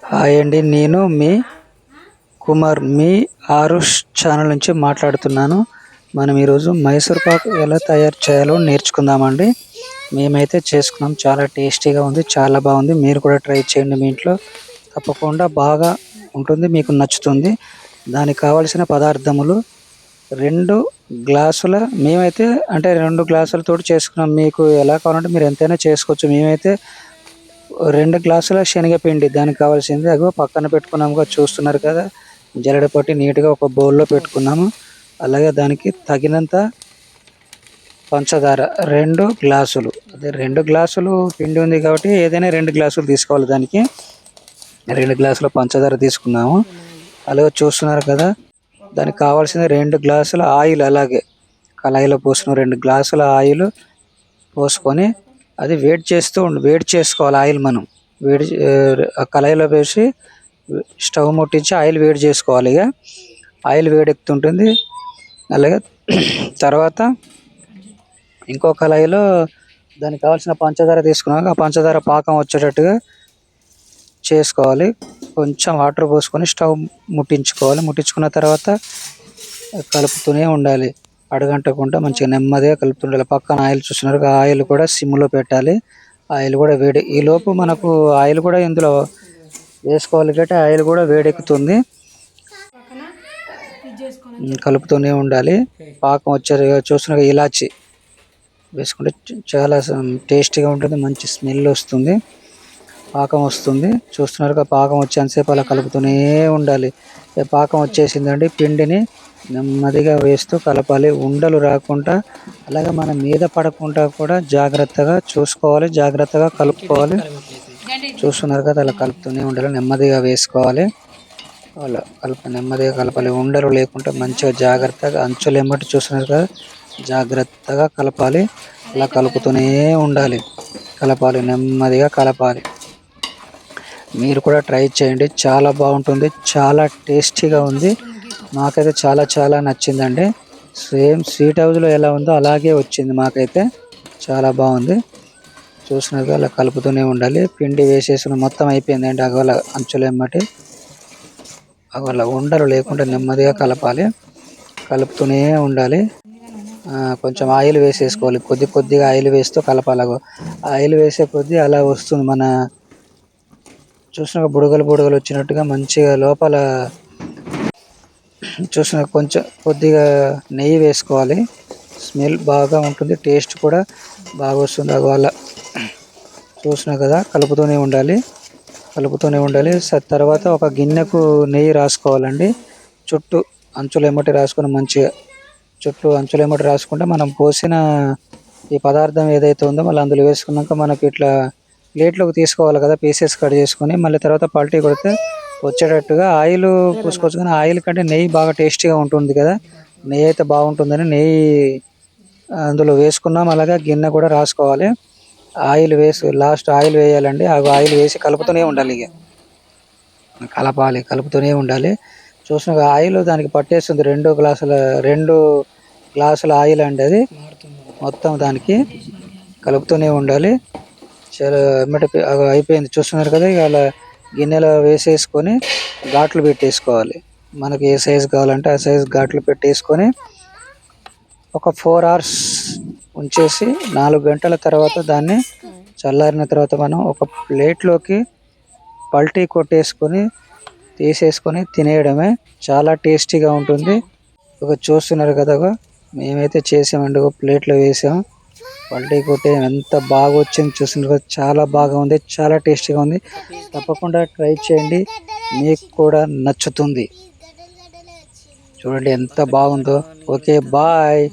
Hi అండి, నేను మీ కుమార్, మీ Aarush channel నుంచి మాట్లాడుతున్నాను. మనం ఈరోజు మైసూర్ పాక్ ఎలా తయారు చేయాలో నేర్చుకుందామండి. మేమైతే చేసుకున్నాం, చాలా టేస్టీగా ఉంది, చాలా బాగుంది. మీరు కూడా ట్రై చేయండి మీ ఇంట్లో, తప్పకుండా బాగా ఉంటుంది, మీకు నచ్చుతుంది. దానికి కావలసిన పదార్థములు 2 గ్లాసుల, మేమైతే అంటే 2 గ్లాసులతోటి చేసుకున్నాం. మీకు ఎలా కావాలంటే మీరు ఎంతైనా చేసుకోవచ్చు. మేమైతే 2 గ్లాసుల శనగపిండి దానికి కావాల్సింది అగో పక్కన పెట్టుకున్నాముగా, చూస్తున్నారు కదా. జల్లెడ పట్టి నీట్గా ఒక బౌల్లో పెట్టుకున్నాము. అలాగే దానికి తగినంత పంచదార 2 గ్లాసులు, అదే 2 గ్లాసులు పిండి ఉంది కాబట్టి ఏదైనా 2 గ్లాసులు తీసుకోవాలి. దానికి 2 గ్లాసుల పంచదార తీసుకున్నాము. అలాగే చూస్తున్నారు కదా, దానికి కావాల్సిన 2 గ్లాసుల ఆయిల్, అలాగే కళాయిలో పోసుకున్న 2 గ్లాసుల ఆయిల్ పోసుకొని అది వేడి చేసుకోవాలి. ఆయిల్ మనం ఆ కళాయిలో వేసి స్టవ్ ముట్టించి ఆయిల్ వేడి చేసుకోవాలి. ఇక ఆయిల్ వేడెక్కుతుంటుంది. అలాగే తర్వాత ఇంకో కళాయిలో దానికి కావాల్సిన పంచదార తీసుకున్నాక ఆ పంచదార పాకం వచ్చేటట్టుగా చేసుకోవాలి. కొంచెం వాటర్ పోసుకొని స్టవ్ ముట్టించుకోవాలి. ముట్టించుకున్న తర్వాత కలుపుతూనే ఉండాలి, అడగంటకుండా మంచిగా నెమ్మదిగా కలుపుతుండాలి. పక్కన ఆయిల్ చూస్తున్నారు, ఆయిల్ కూడా సిమ్లో పెట్టాలి. ఆయిల్ కూడా వేడి, ఈ లోపు మనకు ఆయిల్ కూడా ఇందులో వేసుకోవాలి కాబట్టి ఆయిల్ కూడా వేడెక్కుతుంది. కలుపుతూనే ఉండాలి. పాకం వచ్చారు చూస్తున్నారు, ఇలాచి వేసుకుంటే చాలా టేస్టీగా ఉంటుంది, మంచి స్మెల్ వస్తుంది, పాకం వస్తుంది. చూస్తున్నారు, పాకం వచ్చేంతసేపు అలా కలుపుతూనే ఉండాలి. పాకం వచ్చేసిందండి, పిండిని నెమ్మదిగా వేస్తూ కలపాలి, ఉండలు రాకుండా. అలాగే మన మీద పడకుండా కూడా జాగ్రత్తగా చూసుకోవాలి, జాగ్రత్తగా కలుపుకోవాలి. చూస్తున్నారు కదా, అలా కలుపుతూనే ఉండాలి, నెమ్మదిగా వేసుకోవాలి. అలా నెమ్మదిగా కలపాలి, ఉండలు లేకుండా మంచిగా జాగ్రత్తగా అంచులు ఎమ్మటి చూస్తున్నారు కదా, జాగ్రత్తగా కలపాలి. అలా కలుపుతూనే ఉండాలి, కలపాలి, నెమ్మదిగా కలపాలి. మీరు కూడా ట్రై చేయండి, చాలా బాగుంటుంది, చాలా టేస్టీగా ఉంది. మాకైతే చాలా చాలా నచ్చిందండి. సేమ్ స్వీట్ హౌస్లో ఎలా ఉందో అలాగే వచ్చింది, మాకైతే చాలా బాగుంది. చూసినాక అలా కలుపుతూనే ఉండాలి. పిండి వేసేసిన మొత్తం అయిపోయిందండి. అగోలా అంచులు ఎమ్మటి అగోలా ఉండలు లేకుండా నెమ్మదిగా కలపాలి, కలుపుతూనే ఉండాలి. కొంచెం ఆయిల్ వేసేసుకోవాలి, కొద్ది కొద్దిగా ఆయిల్ వేస్తూ కలపాలి. ఆయిల్ వేసే కొద్దీ అలా వస్తుంది, మన చూసిన బుడగలు బుడగలు వచ్చినట్టుగా మంచిగా లోపల. చూసిన కొంచెం కొద్దిగా నెయ్యి వేసుకోవాలి, స్మెల్ బాగా ఉంటుంది, టేస్ట్ కూడా బాగా వస్తుంది. అలా చూసినా కదా, కలుపుతూనే ఉండాలి, కలుపుతూనే ఉండాలి. తర్వాత ఒక గిన్నెకు నెయ్యి రాసుకోవాలండి. చుట్టూ అంచులు ఎమ్మటి రాసుకొని మంచిగా చుట్టూ అంచులు ఎమ్మటి రాసుకుంటే మనం పోసిన ఈ పదార్థం ఏదైతే ఉందో మళ్ళీ అందులో వేసుకున్నాక మనకి ఇట్లా ప్లేట్లోకి తీసుకోవాలి కదా, పీసెస్ కట్ చేసుకొని మళ్ళీ తర్వాత పల్టీ కొడితే వచ్చేటట్టుగా ఆయిల్ పూసుకోవచ్చు. కానీ ఆయిల్ కంటే నెయ్యి బాగా టేస్టీగా ఉంటుంది కదా, నెయ్యి అయితే బాగుంటుందని నెయ్యి అందులో వేసుకున్నాం. అలాగే గిన్నె కూడా రాసుకోవాలి. ఆయిల్ లాస్ట్ ఆయిల్ వేయాలండి. ఆ ఆయిల్ వేసి కలుపుతూనే ఉండాలి, ఇక కలపాలి, కలుపుతూనే ఉండాలి. చూసిన ఆయిల్ దానికి పట్టేస్తుంది. 2 గ్లాసుల ఆయిల్ అండి, అది మొత్తం దానికి కలుపుతూనే ఉండాలి. చాలా అయిపోయింది, చూస్తున్నారు కదా. ఇక అలా గిన్నెలో వేసేసుకొని ఘాట్లు పెట్టేసుకోవాలి. మనకి ఏ సైజు కావాలంటే ఆ సైజు ఘాట్లు పెట్టేసుకొని ఒక 4 hours ఉంచేసి 4 గంటల తర్వాత దాన్ని చల్లారిన తర్వాత మనం ఒక ప్లేట్లోకి పల్టీ కొట్టేసుకొని తీసేసుకొని తినేయడమే, చాలా టేస్టీగా ఉంటుంది. చూస్తున్నారు కదా, మేమైతే చేసామండి, ఒక ప్లేట్లో వేసాము, పల్టీ కొట్టే ఎంత బాగా వచ్చింది చూస్తున్నారు కదా, చాలా బాగా ఉంది, చాలా టేస్టీగా ఉంది. తప్పకుండా ట్రై చేయండి, మీకు కూడా నచ్చుతుంది. చూడండి ఎంత బాగుందో. Okay, bye.